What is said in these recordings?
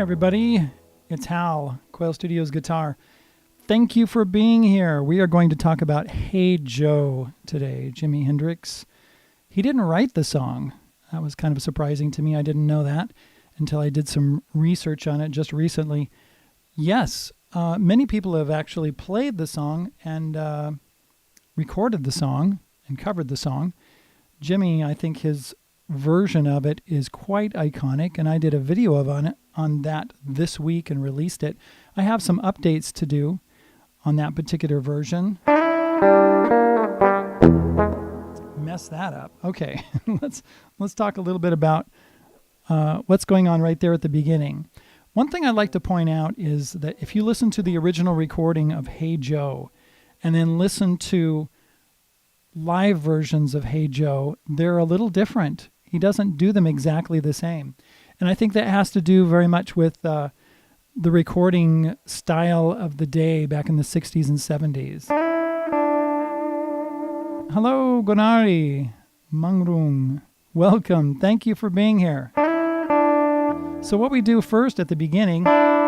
everybody. It's Hal, Quail Studios Guitar. Thank you for being here. We are going to talk about Hey Joe today, Jimi Hendrix. He didn't write the song. That was kind of surprising to me. I didn't know that until I did some research on it just recently. Yes, many people have actually played the song and recorded the song and covered the song. Jimi, I think his version of it is quite iconic, and I did a video on that this week and released it. I have some updates to do on that particular version. Mess that up. Okay, let's talk a little bit about what's going on right there at the beginning. One thing I'd like to point out is that if you listen to the original recording of Hey Joe and then listen to live versions of Hey Joe, they're a little different. He doesn't do them exactly the same. And I think that has to do very much with the recording style of the day back in the 60s and 70s. Hello, Gonari, Mangrung. Welcome. Thank you for being here. So what we do first at the beginning, I'm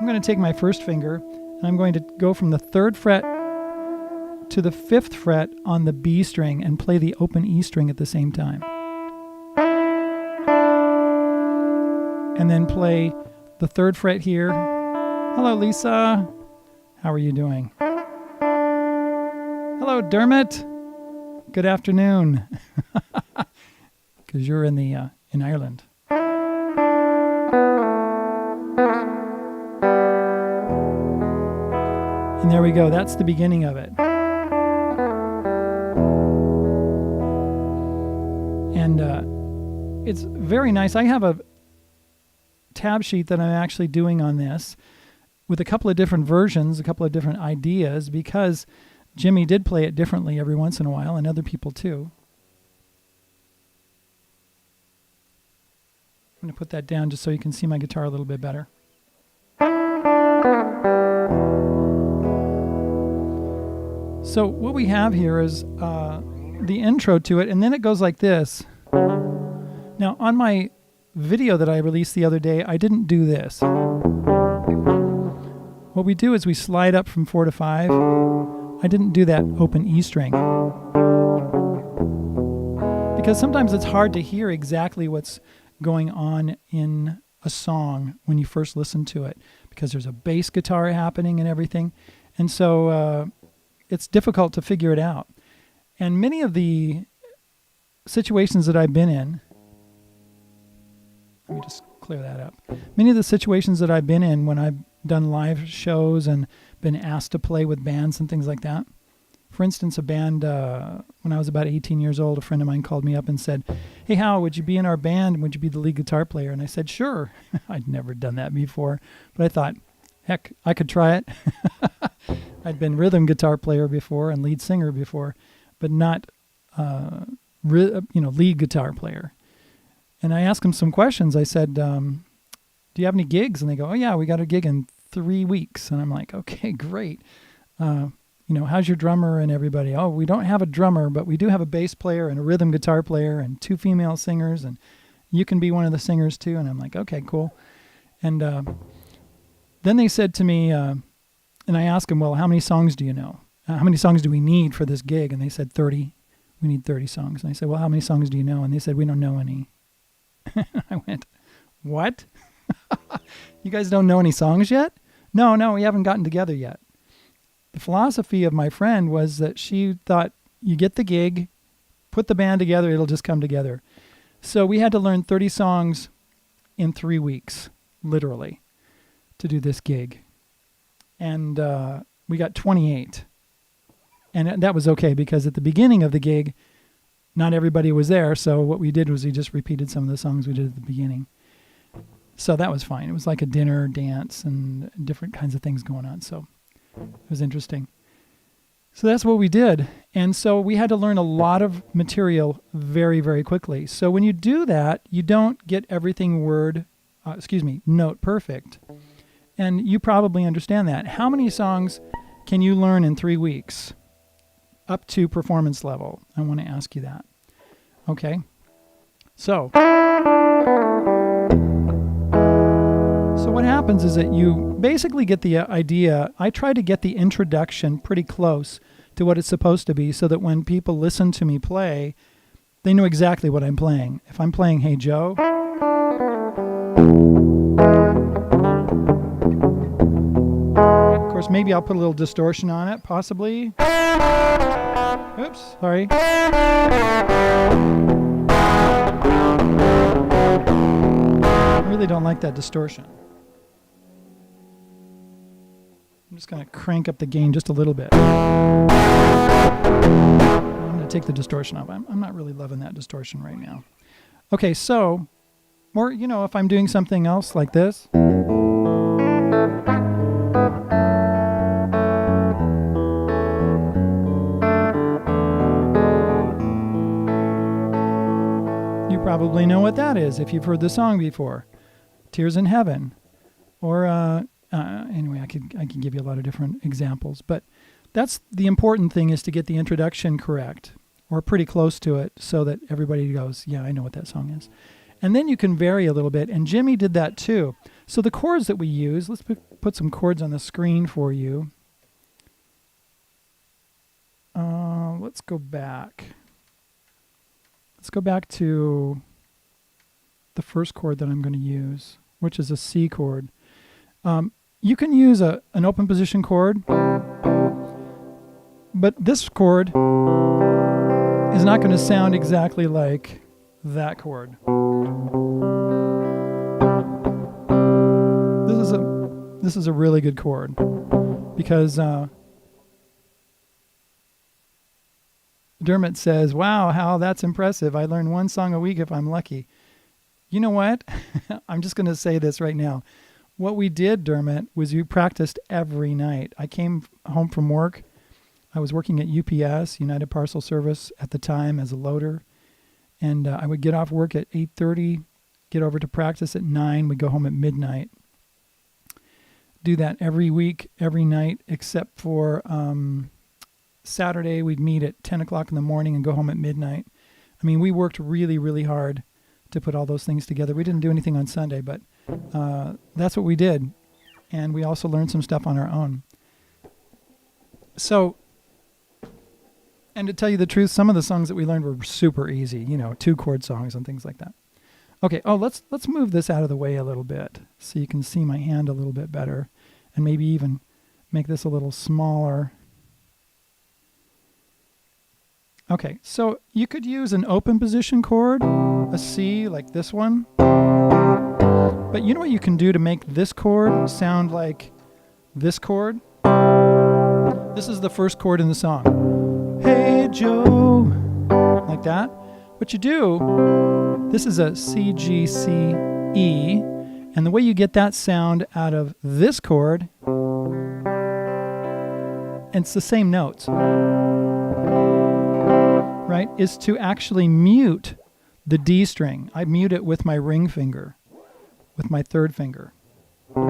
going to take my first finger and I'm going to go from the 3rd fret to the 5th fret on the B string and play the open E string at the same time. And then play the 3rd fret here. Hello, Lisa. How are you doing? Hello, Dermot. Good afternoon. Because you're in Ireland. And there we go. That's the beginning of it. And it's very nice. I have a tab sheet that I'm actually doing on this with a couple of different versions, a couple of different ideas, because Jimi did play it differently every once in a while, and other people too. I'm going to put that down just so you can see my guitar a little bit better. So what we have here is the intro to it, and then it goes like this. Now, on my video that I released the other day, I didn't do this. What we do is we slide up from 4 to 5. I didn't do that open E string. Because sometimes it's hard to hear exactly what's going on in a song when you first listen to it, because there's a bass guitar happening and everything. And so it's difficult to figure it out. And many of the situations that I've been in, let me just clear that up. Many of the situations that I've been in when I've done live shows and been asked to play with bands and things like that. For instance, a band, when I was about 18 years old, a friend of mine called me up and said, "Hey, Hal, would you be in our band? Would you be the lead guitar player?" And I said, "Sure." I'd never done that before, but I thought, heck, I could try it. I'd been rhythm guitar player before and lead singer before, but not, lead guitar player. And I asked him some questions. I said, "Do you have any gigs?" And they go, "Oh yeah, we got a gig in 3 weeks." And I'm like, "Okay, great. How's your drummer and everybody?" "Oh, we don't have a drummer, but we do have a bass player and a rhythm guitar player and 2 female singers, and you can be one of the singers too." And I'm like, "Okay, cool." And then they said to me, and I asked them, "Well, how many songs do you know? How many songs do we need for this gig?" And they said, 30. We need 30 songs. And I said, "Well, how many songs do you know?" And they said, "We don't know any." I went, "What? You guys don't know any songs yet?" No, we haven't gotten together yet. The philosophy of my friend was that she thought, you get the gig, put the band together, it'll just come together. So we had to learn 30 songs in 3 weeks, literally, to do this gig. And we got 28. And that was okay, because at the beginning of the gig, not everybody was there. So what we did was we just repeated some of the songs we did at the beginning. So that was fine. It was like a dinner, dance, and different kinds of things going on. So it was interesting. So that's what we did. And so we had to learn a lot of material very, very quickly. So when you do that, you don't get everything note perfect. And you probably understand that. How many songs can you learn in 3 weeks up to performance level? I want to ask you that. Okay. So So what happens is that you basically get the idea. I try to get the introduction pretty close to what it's supposed to be so that when people listen to me play, they know exactly what I'm playing. If I'm playing Hey Joe, of course, maybe I'll put a little distortion on it, possibly. Oops, sorry. I really don't like that distortion. I'm just going to crank up the gain just a little bit. I'm going to take the distortion off. I'm not really loving that distortion right now. Okay, so, or, if I'm doing something else like this. You probably know what that is if you've heard the song before. Tears in Heaven. Or, anyway, I can give you a lot of different examples, but that's the important thing, is to get the introduction correct or pretty close to it so that everybody goes, yeah, I know what that song is. And then you can vary a little bit, and Jimmy did that too. So the chords that we use, let's put some chords on the screen for you. Let's go back. Let's go back to the first chord that I'm going to use, which is a C chord. You can use an open position chord, but this chord is not going to sound exactly like that chord. This is a really good chord because Dermot says, "Wow, Hal, that's impressive. I learn one song a week if I'm lucky." You know what? I'm just going to say this right now. What we did, Dermot, was we practiced every night. I came home from work. I was working at UPS, United Parcel Service, at the time as a loader. And I would get off work at 8:30, get over to practice at 9. We'd go home at midnight. Do that every week, every night, except for Saturday. We'd meet at 10 o'clock in the morning and go home at midnight. I mean, we worked really, really hard to put all those things together. We didn't do anything on Sunday, but that's what we did. And we also learned some stuff on our own. So, and to tell you the truth, some of the songs that we learned were super easy, 2-chord songs and things like that. Okay, let's move this out of the way a little bit so you can see my hand a little bit better, and maybe even make this a little smaller. Okay, so you could use an open position chord, a C like this one. But you know what you can do to make this chord sound like this chord? This is the first chord in the song. Hey Joe, like that. What you do, this is a C, G, C, E, and the way you get that sound out of this chord, and it's the same notes, right, is to actually mute the D string. I mute it with my ring finger, with my third finger. You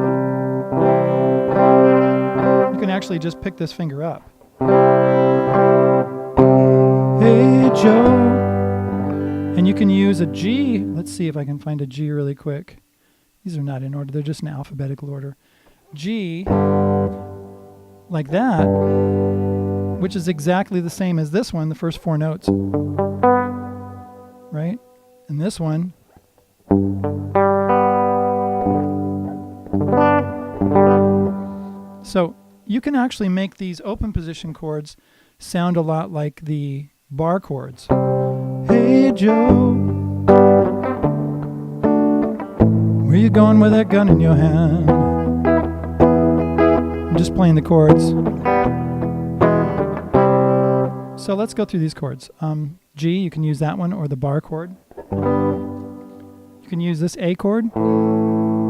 can actually just pick this finger up. Hey Joe. And you can use a G. Let's see if I can find a G really quick. These are not in order, they're just in alphabetical order. G, like that, which is exactly the same as this one, the first 4 notes. Right? And this one. So you can actually make these open position chords sound a lot like the bar chords. Hey Joe, where you going with that gun in your hand? I'm just playing the chords. So let's go through these chords. G, you can use that one, or the bar chord. You can use this A chord, or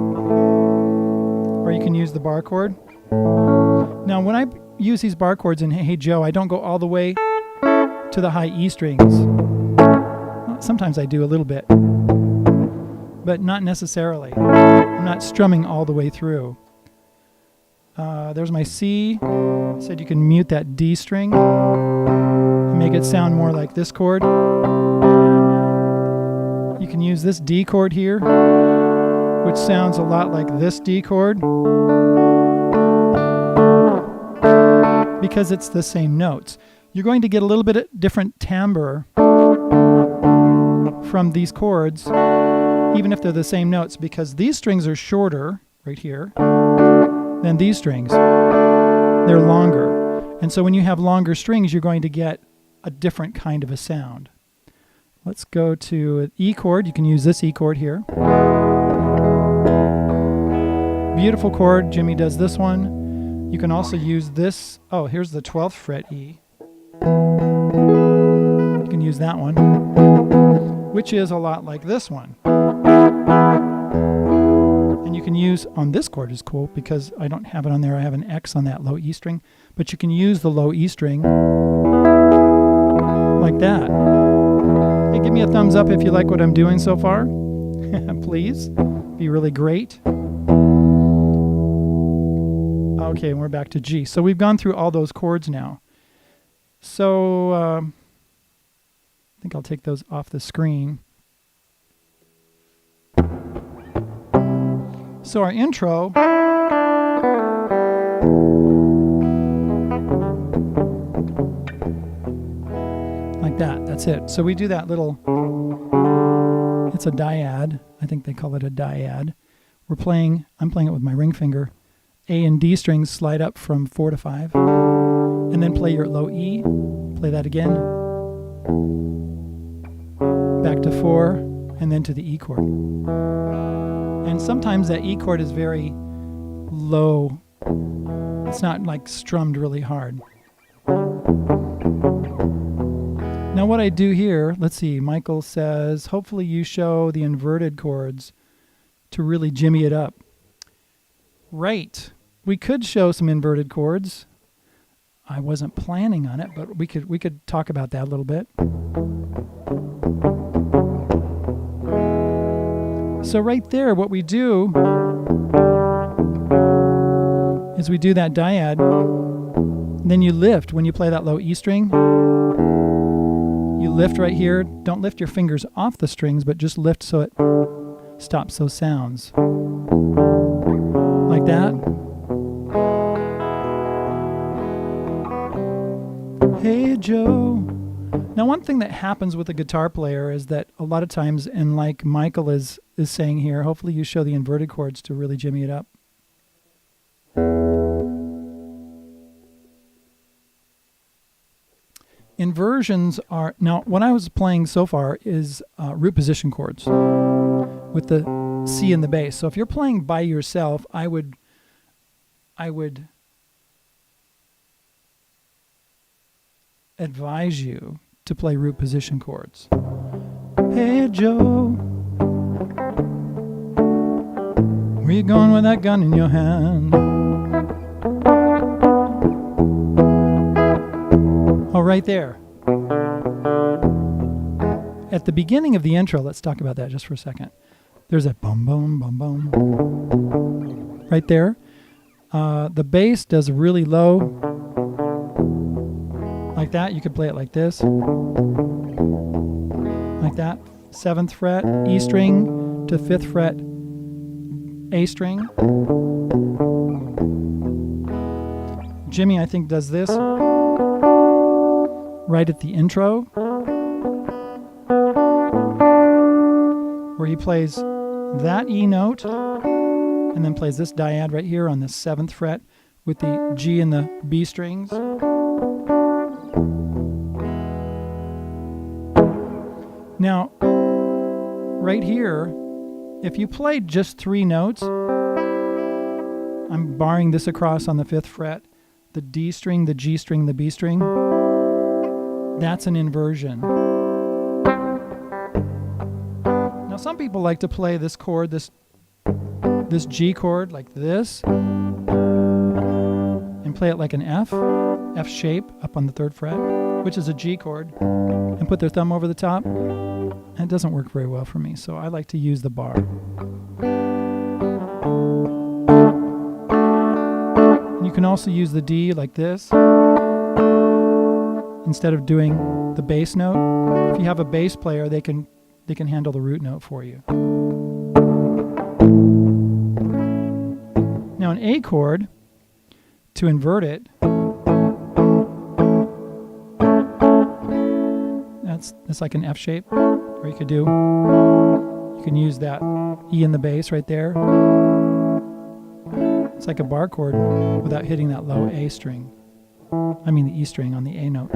you can use the bar chord. Now when I use these bar chords in Hey Joe, I don't go all the way to the high E strings. Sometimes I do a little bit, but not necessarily. I'm not strumming all the way through. There's my C. I said you can mute that D string and make it sound more like this chord. You can use this D chord here which sounds a lot like this D chord, because it's the same notes. You're going to get a little bit of different timbre from these chords, even if they're the same notes, because these strings are shorter right here than these strings. They're longer. And so when you have longer strings, you're going to get a different kind of a sound. Let's go to an E chord. You can use this E chord here. Beautiful chord. Jimmy does this one. You can also use this. Oh, here's the 12th fret E. You can use that one, which is a lot like this one. And you can use, on this chord is cool because I don't have it on there, I have an X on that low E string, but you can use the low E string like that. Hey, give me a thumbs up if you like what I'm doing so far. Please, be really great. Okay, and we're back to G. So we've gone through all those chords now. So I think I'll take those off the screen. So our intro like that. That's it. So we do that little, it's a dyad. I think they call it a dyad. I'm playing it with my ring finger. A and D strings slide up from 4 to 5. And then play your low E. Play that again. Back to 4. And then to the E chord. And sometimes that E chord is very low. It's not like strummed really hard. Now what I do here, let's see, Michael says, hopefully you show the inverted chords to really jimmy it up. Right. We could show some inverted chords. I wasn't planning on it, but we could talk about that a little bit. So right there, what we do is we do that dyad, then you lift when you play that low E string. You lift right here. Don't lift your fingers off the strings, but just lift so it stops those sounds. Like that. Hey Joe. Now one thing that happens with a guitar player is that a lot of times, and like Michael is saying here, hopefully you show the inverted chords to really jimmy it up. Inversions are, now what I was playing so far is root position chords with the C in the bass. So if you're playing by yourself, I would advise you to play root position chords. Hey Joe, where you going with that gun in your hand? Oh, right there. At the beginning of the intro, let's talk about that just for a second. There's a bum bum bum bum right there. The bass does really low, like that. You could play it like this, like that. 7th fret, E string to 5th fret, A string. Jimmy, I think, does this right at the intro, where he plays that E note and then plays this dyad right here on the 7th fret with the G and the B strings. Now, right here, if you played just 3 notes, I'm barring this across on the 5th fret, the D string, the G string, the B string, that's an inversion. Now some people like to play this chord, this G chord like this, and play it like an F shape up on the 3rd fret, which is a G chord, and put their thumb over the top. And it doesn't work very well for me, so I like to use the bar. You can also use the D like this, instead of doing the bass note. If you have a bass player, they can handle the root note for you. Now an A chord, to invert it, that's like an F shape, or you can use that E in the bass right there. It's like a bar chord without hitting that low A string. I mean the E string on the A note.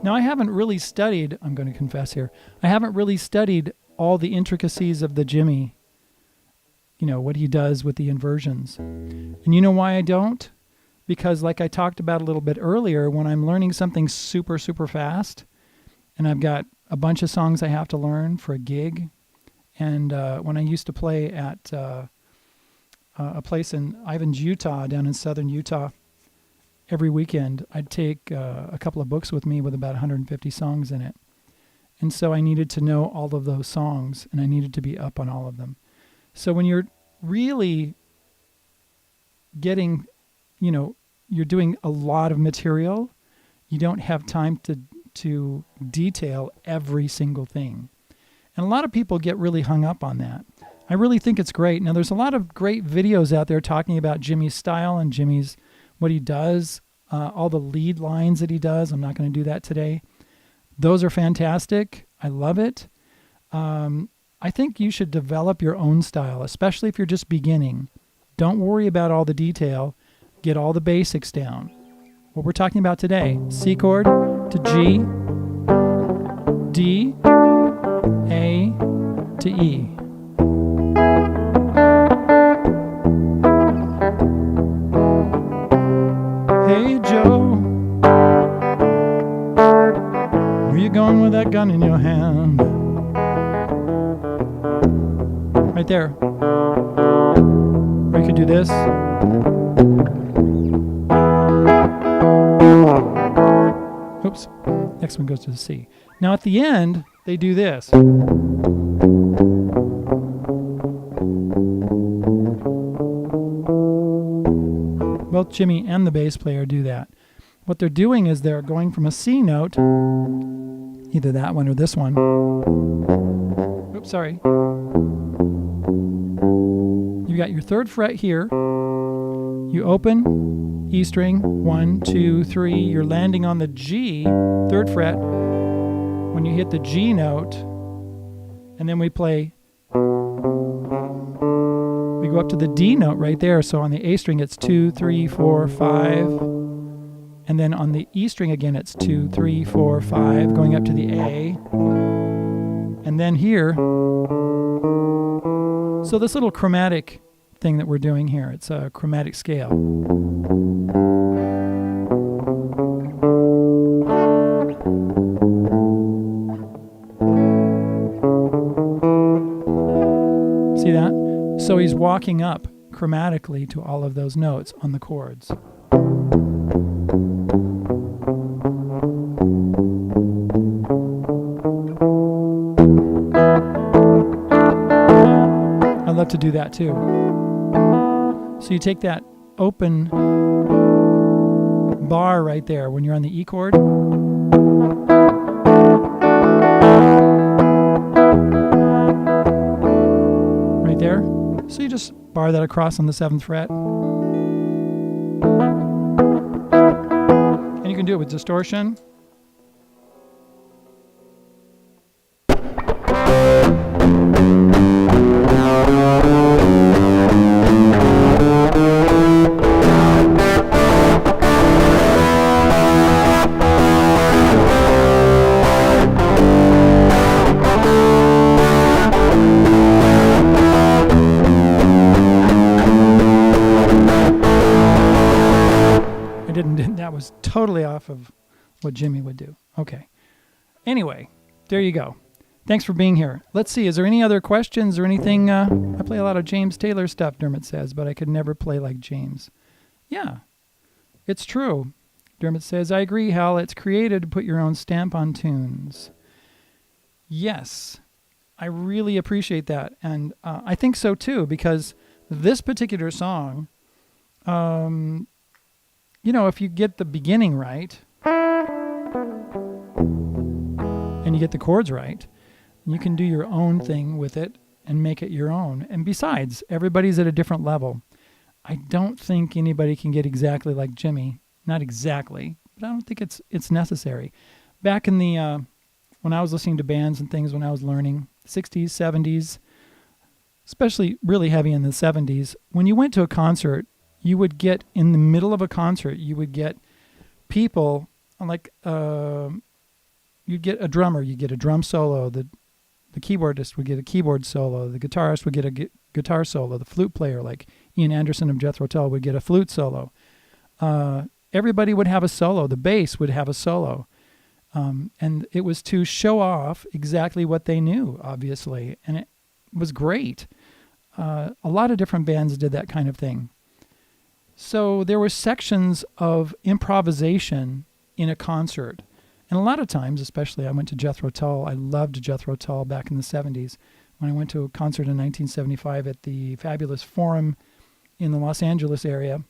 Now I haven't really studied, I'm going to confess here, I haven't really studied all the intricacies of the Jimi, what he does with the inversions. And you know why I don't? Because like I talked about a little bit earlier, when I'm learning something super, super fast, and I've got a bunch of songs I have to learn for a gig, and when I used to play at a place in Ivins, Utah, down in southern Utah, every weekend I'd take a couple of books with me with about 150 songs in it. And so I needed to know all of those songs, and I needed to be up on all of them. So when you're really getting, you're doing a lot of material, you don't have time to detail every single thing. And a lot of people get really hung up on that. I really think it's great. Now, there's a lot of great videos out there talking about Jimi's style and Jimi's, what he does, all the lead lines that he does. I'm not going to do that today. Those are fantastic. I love it. I think you should develop your own style, especially if you're just beginning. Don't worry about all the detail. Get all the basics down. What we're talking about today, C chord to G, D, A to E. Hey Joe, where you going with that gun in your hand? Right there. Or you could do this. Oops. Next one goes to the C. Now at the end, they do this. Both Jimi and the bass player do that. What they're doing is they're going from a C note, either that one or this one. Oops, sorry. You've got your third fret here. You open, E string, 1, 2, 3. You're landing on the G, third fret. When you hit the G note, and then we play, we go up to the D note right there. So on the A string, it's 2, 3, 4, 5. And then on the E string again, it's 2, 3, 4, 5, going up to the A. And then here, so this little chromatic thing that we're doing here, it's a chromatic scale. See that? So he's walking up chromatically to all of those notes on the chords. I love to do that too. So you take that open bar right there when you're on the E chord. Right there. So you just bar that across on the 7th fret. And you can do it with distortion. That was totally off of what Jimi would do. Okay. Anyway, there you go. Thanks for being here. Let's see, is there any other questions or anything? I play a lot of James Taylor stuff, Dermot says, but I could never play like James. Yeah, it's true. Dermot says, I agree, Hal. It's created to put your own stamp on tunes. Yes, I really appreciate that. And I think so too, because this particular song, if you get the beginning right and you get the chords right, You can do your own thing with it and make it your own. And besides, everybody's at a different level. I don't think anybody can get exactly like Jimi. Not exactly, but I don't think it's necessary. Back in the when I was listening to bands and things when I was learning, 60s, 70s, especially really heavy in the 70s, when you went to a concert, you would get in the middle of a concert, you would get people like you'd get a drummer, you get a drum solo, the keyboardist would get a keyboard solo, the guitarist would get a guitar solo, the flute player like Ian Anderson of Jethro Tull would get a flute solo. Everybody would have a solo. The bass would have a solo. And it was to show off exactly what they knew, obviously. And it was great. A lot of different bands did that kind of thing. So there were sections of improvisation in a concert. And a lot of times, especially I went to Jethro Tull. I loved Jethro Tull back in the 70s. When I went to a concert in 1975 at the Fabulous Forum in the Los Angeles area,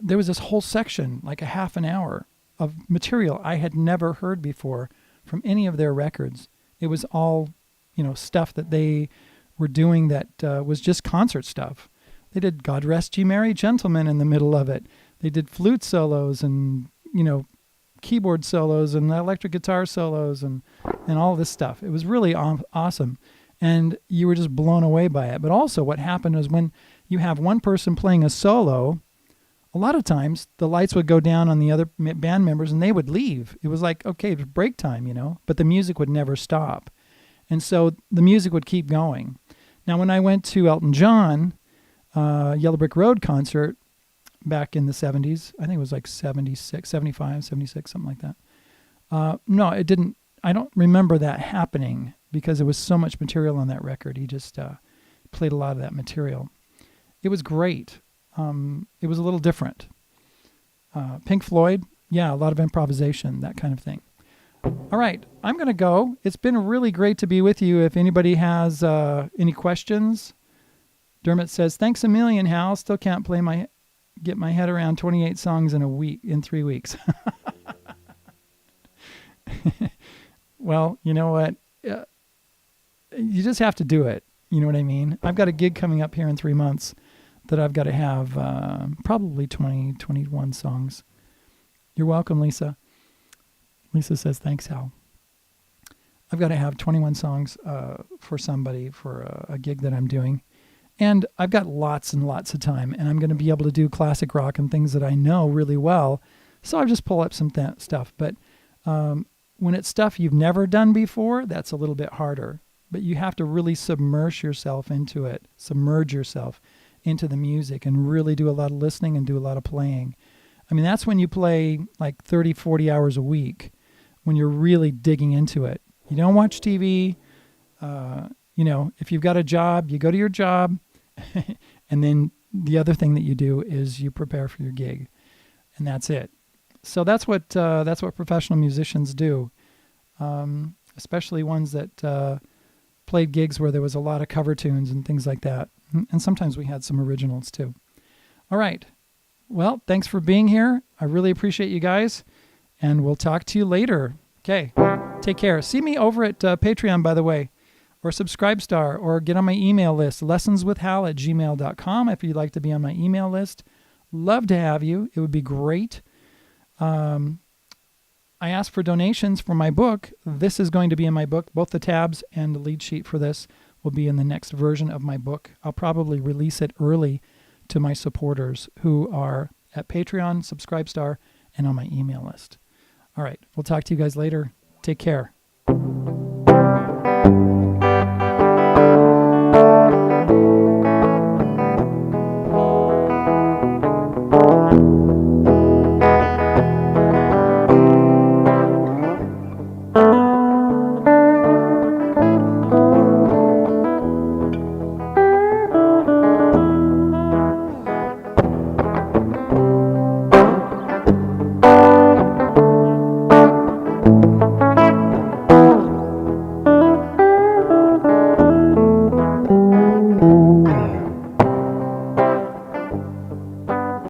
there was this whole section, like a half an hour, of material I had never heard before from any of their records. It was all, stuff that they were doing that was just concert stuff. They did God Rest Ye Merry Gentlemen in the middle of it. They did flute solos and, keyboard solos and electric guitar solos and all this stuff. It was really awesome. And you were just blown away by it. But also what happened was when you have one person playing a solo, a lot of times the lights would go down on the other band members and they would leave. It was like, okay, it was break time, but the music would never stop. And so the music would keep going. Now, when I went to Elton John, Yellow Brick Road concert back in the 70s, I think it was like 76, 75, 76, something like that. No, it didn't. I don't remember that happening because there was so much material on that record. He just played a lot of that material. It was great. It was a little different. Pink Floyd, yeah, a lot of improvisation, that kind of thing. All right, I'm going to go. It's been really great to be with you. If anybody has any questions, Dermot says, thanks a million, Hal. Still can't get my head around 28 songs in 3 weeks. Well, you know what? You just have to do it. You know what I mean? I've got a gig coming up here in 3 months that I've got to have probably 20, 21 songs. You're welcome, Lisa. Lisa says, thanks, Hal. I've got to have 21 songs for somebody for a gig that I'm doing. And I've got lots and lots of time, and I'm going to be able to do classic rock and things that I know really well. So I'll just pull up some stuff. But when it's stuff you've never done before, that's a little bit harder. But you have to really submerge yourself into it, submerge yourself into the music and really do a lot of listening and do a lot of playing. I mean, that's when you play like 30, 40 hours a week, when you're really digging into it. You don't watch TV. If you've got a job, you go to your job. And then the other thing that you do is you prepare for your gig. And that's it. So that's what professional musicians do, especially ones that played gigs where there was a lot of cover tunes and things like that. And sometimes we had some originals too. All right. Well, thanks for being here. I really appreciate you guys. And we'll talk to you later. Okay. Take care. See me over at Patreon, by the way, or Subscribestar, or get on my email list, lessonswithhal@gmail.com if you'd like to be on my email list. Love to have you. It would be great. I asked for donations for my book. This is going to be in my book. Both the tabs and the lead sheet for this will be in the next version of my book. I'll probably release it early to my supporters who are at Patreon, Subscribestar, and on my email list. All right. We'll talk to you guys later. Take care.